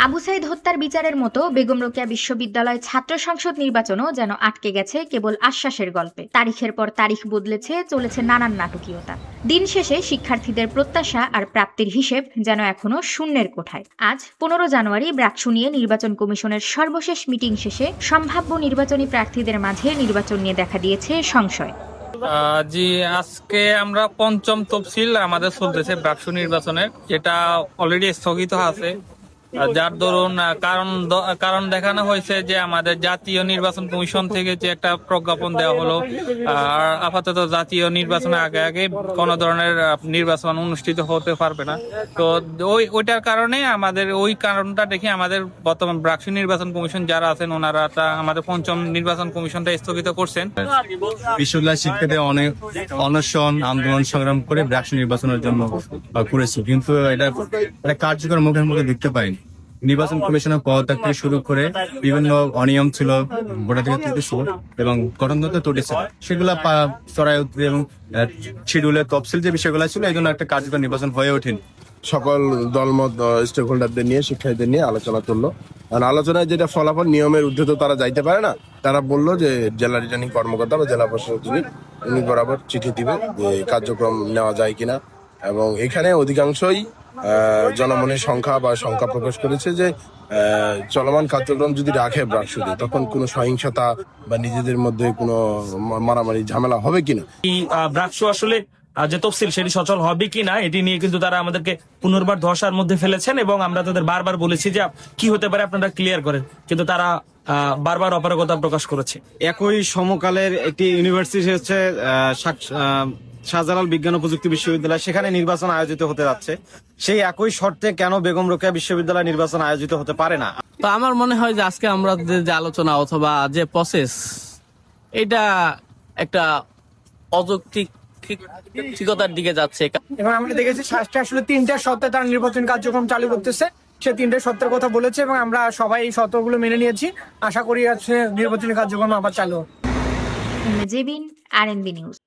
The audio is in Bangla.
আবু সাইদ হত্যার বিচারের মতো বেগম রোকেয়া বিশ্ববিদ্যালয় ছাত্র সংসদ নির্বাচনও যেন আটকে গেছে কেবল আশ্বাসের গল্পে। তারিখের পর তারিখ বদলেছে, চলেছে নানান নাটকীয়তা। দিন শেষে শিক্ষার্থীদের প্রত্যাশা আর প্রাপ্তির হিসেব যেন এখনো শূন্যের কোঠায়। আজ 15 জানুয়ারি ব্রাকসু নিয়ে নির্বাচন কমিশনের সর্বশেষ মিটিং শেষে সম্ভাব্য নির্বাচনী প্রার্থীদের মাঝে নির্বাচন নিয়ে দেখা দিয়েছে সংশয়। জি, আজকে আমরা পঞ্চম তফসিল আমাদের চলতেছে ব্রাকসু নির্বাচনের, যেটা অলরেডি স্থগিত আছে। যার দরুন কারণ দেখানো হয়েছে যে আমাদের জাতীয় নির্বাচন কমিশন থেকে যে একটা প্রজ্ঞাপন দেওয়া হলো, আর আপাতত জাতীয় নির্বাচনের আগে আগে কোন ধরনের নির্বাচন অনুষ্ঠিত হতে পারবে না। তো ওইটার কারণে ওই কারণটা দেখে আমাদের বর্তমান ব্রাকসু নির্বাচন কমিশন যারা আছেন ওনারা আমাদের পঞ্চম নির্বাচন কমিশনটা স্থগিত করছেন। বিশ্ববিদ্যালয় শিক্ষার্থীদের অনেক অনশন আন্দোলন সংগ্রাম করে ব্রাকসু নির্বাচনের জন্য করেছে, কিন্তু এটা কার্যকর মুখের মুখে দেখতে পাইনি। নির্বাচন কমিশনের পদত্যাগ থেকে শুরু করে বিভিন্ন অনিয়ম ছিল, ভোটাধিকার ত্রুটি ছিল এবং গঠনতন্ত্র ত্রুটি ছিল, সেগুলা চড়াই উঠবে এবং শিডিউলের তফসিল যে বিষয়গুলো ছিল এই জন্য একটা কার্যকর নির্বাচন হয়ে ওঠেনি। সকল দলমত স্টেক হোল্ডারদের নিয়ে শিক্ষার্থীদের নিয়ে আলোচনা করলো। আর আলোচনায় যেটা ফলাফল, নিয়মের ঊর্ধ্বে তো তারা যাইতে পারে না। তারা বললো যে জেলা রিটার্নিং কর্মকর্তা বা জেলা প্রশাসক উনি বরাবর চিঠি দিবে যে কার্যক্রম নেওয়া যায় কিনা। এবং এখানে অধিকাংশই জনমনের সংখ্যা প্রকাশ করেছে যে চলমান কার্যক্রম যদি রাখে ব্রাকসুতে, তখন কোনো সহিংসতা বা নিজেদের মধ্যে কোনো মারামারি ঝামেলা হবে কিনা। এই ব্রাকসু আসলে যে তফসিল সেটি সচল হবে কিনা এটি নিয়ে কিন্তু তারা আমাদেরকে পুনর্বার ধসার মধ্যে ফেলেছেন এবং আমরা তাদের বারবার বলেছি যে কি হতে পারে আপনারা ক্লিয়ার করেন, কিন্তু তারা বারবার অপারগতা প্রকাশ করেছে। একই সমকালের একটি ইউনিভার্সিটি হচ্ছে শাহজালাল বিজ্ঞান ও প্রযুক্তি বিশ্ববিদ্যালয়, সেখানে নির্বাচন আয়োজিত হতে যাচ্ছে। সেই একই শর্তে কেন বেগম রোকেয়া বিশ্ববিদ্যালয় নির্বাচন আয়োজিত হতে পারে না? তো আমার মনে হয় যে আজকে আমরা যে আলোচনা অথবা যে প্রসেস, এটা একটা অযৌক্তিকতার দিকে যাচ্ছে। এবং আমরা দেখেছি শাসটা আসলে 3টা শর্তে তারা নির্বাচন কার্যক্রম চালু করতেছে। সে 3টে শর্তের কথা বলেছে এবং আমরা সবাই এই শর্তগুলো মেনে নিয়েছি। আশা করি আছে নির্বাচনী কার্যক্রম আবার চালু। Jebin, RNB news.